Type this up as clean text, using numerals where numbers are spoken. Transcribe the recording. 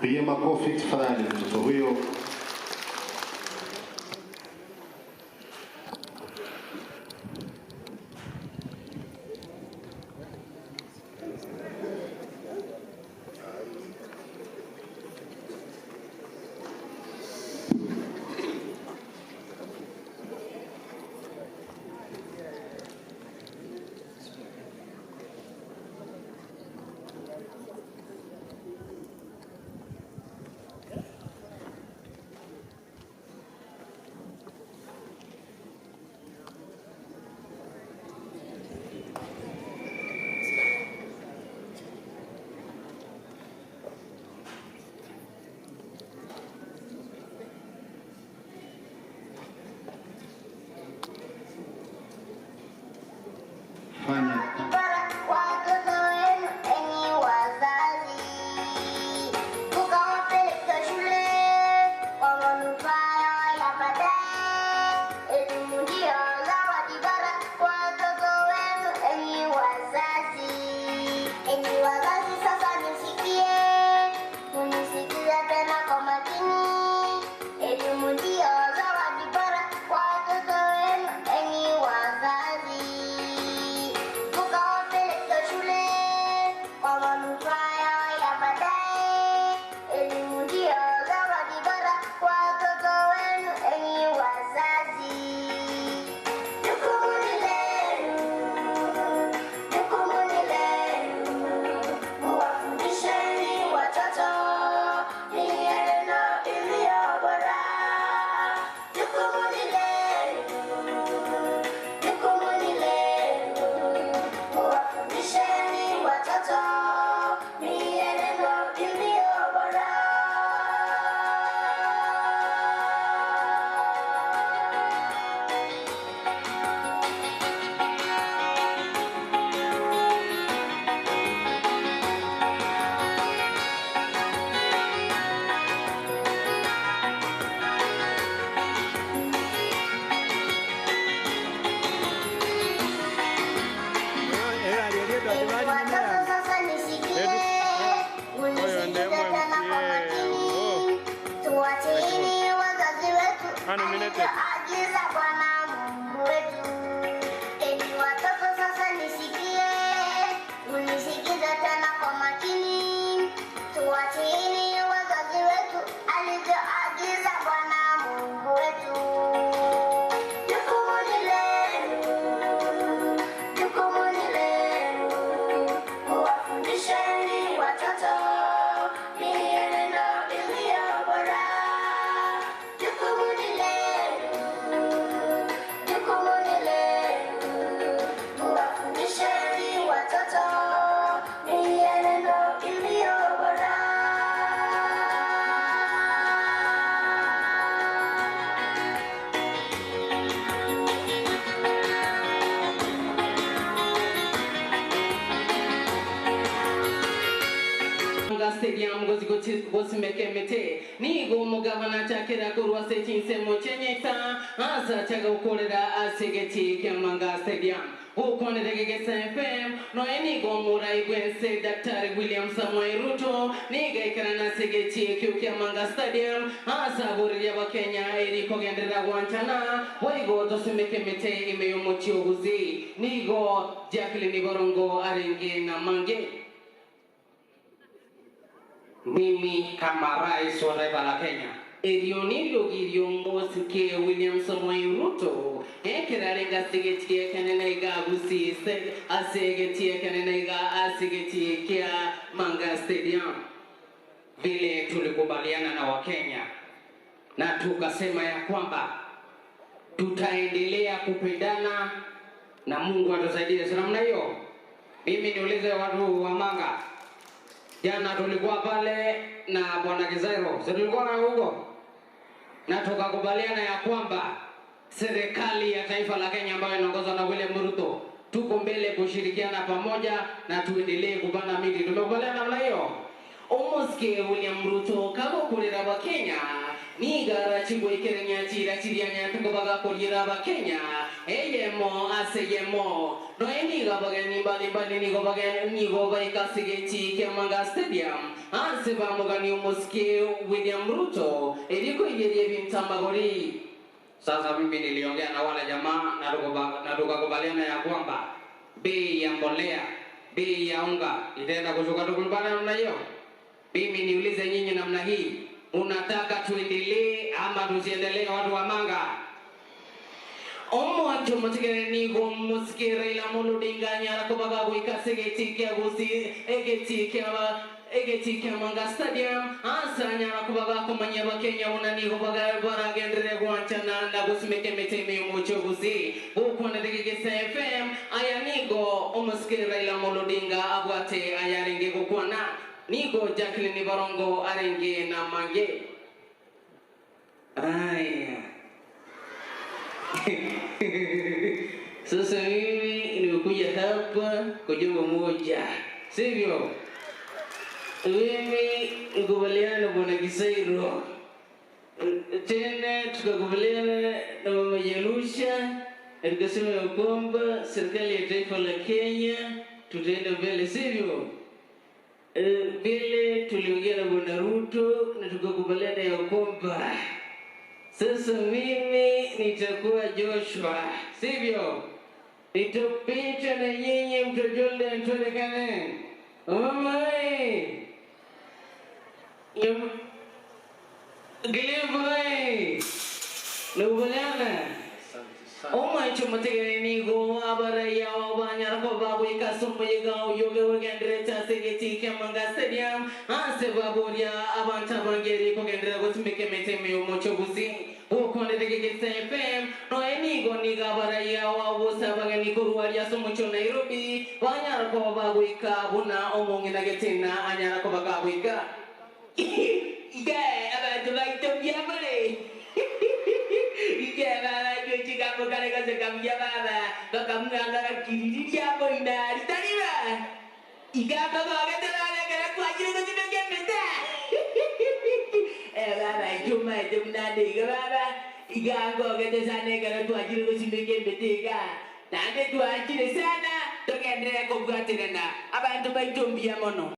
Piga makofi tafadhali mtoto huyo. Stadium gosimekemete nigo mugabana chakira kurwa sechinse mochenyesa asa chaga ukorera asegeti Kyamanga Stadium ukoneregegesa FM no enigo murai gwense Dr. William Samoei Ruto niga ikarana segeti Kyamanga Stadium asa buriya wa Kenya eriko gendera wanchana waigo dosimekemete imeyomochi oguzi nigo Jacqueline Borongo arenge na mange. Mimi kama rais wa taifa la Kenya Erionilo Giliongozi ke William Samoei Ruto ekiralenga sigetie kanenaiga gusi asegetie kanenaiga asegetie kia Manga Stadium. Vile tulikubaliana na Wakenya na tukasema ya kwamba tutaendelea kupendana na Mungu atusaidie namna hiyo. Mimi niulize watu wa Manga, jana tulikuwa pale na Bwana Kizairo, tulikuwa na huko na tukakubaliana ya kwamba serikali ya taifa la Kenya ambayo inaongozwa na William Ruto tuko mbele kushirikiana pamoja na tuendelee kupanda miti. Tumekubaliana namna hiyo. Omuske William Ruto kabo kulira ba Kenya nigara chigwekerenya chira chirianya tukobaga kulira ba Kenya eyemo aseyemo no eniga bagani bali nigo bagani nigo baikasige Kiamanga Stadium anse bamugani Omuske William Ruto eliko yeye bimtambagori. Sasa mimi niliongea na wale jamaa na tukakubaliana ya kwamba bei ya mbolea, bei ya unga itaenda kushuka kulingana namna hiyo. Mimi niulize nyinyi namna hii, unataka tuendelee ama tusiendelee watu wa Manga? Watu mtikere nigo Muske Raila Amolo Odinga nyara kubaga kuikasege kia gusi egeti Kiamanga Stadium asa nyara kubaga kumanya ba Kenya unanigo baga baragendere guanchana na gusimeke meteme mucho gusi ukwana degegesa FM ayanigo Muske Raila Amolo Odinga abwate ayarenge gukwana nigo Jacqueline Barongo arenge na mange aya. Sasa mimi nimekuja hapa kwa jambo moja, sivyo? Mimi nikubaliana na Bwana Kisairo, tena tukakubaliana na Mama Jelusha, tukasema ya kwamba serikali ya taifa la Kenya tutaenda mbele, sivyo? Vile tuliongea na Bwana Ruto na tukakubaliana ya kwamba sasa mimi nitakuwa Joshua, sivyo? Nitapita na nyinyi mtojole ntuonekane. Mamae! Gilivai! Nubulana! Omai chumatigani nigo abaraya wabanyara ko babu ikasumba yigao yoga wagendere chasegeti Kiamanga Stadium ase baburia abanta bangeri ko gendere gosimeke meteme umochoguzi ukonde degegesa FM no enigo niga abaraya wabusa bagani kuruaria somucho Nairobi banyara ko babu ikabuna omongina getina anyara ko bagabu ika yeah abantu baitobya bale Bukan kasi kami jawab, kamu angkat kiri dia apa indah, tadi bah, ikan apa kata lah, kalau aku aja tu cuma kemana? Bapa, cuma nanti, bapa, ikan apa kata sana, kalau tu aja tu cuma kemana? Nanti tu aja di sana, tu kan dia aku buat terana, apa itu baik tu biar mono.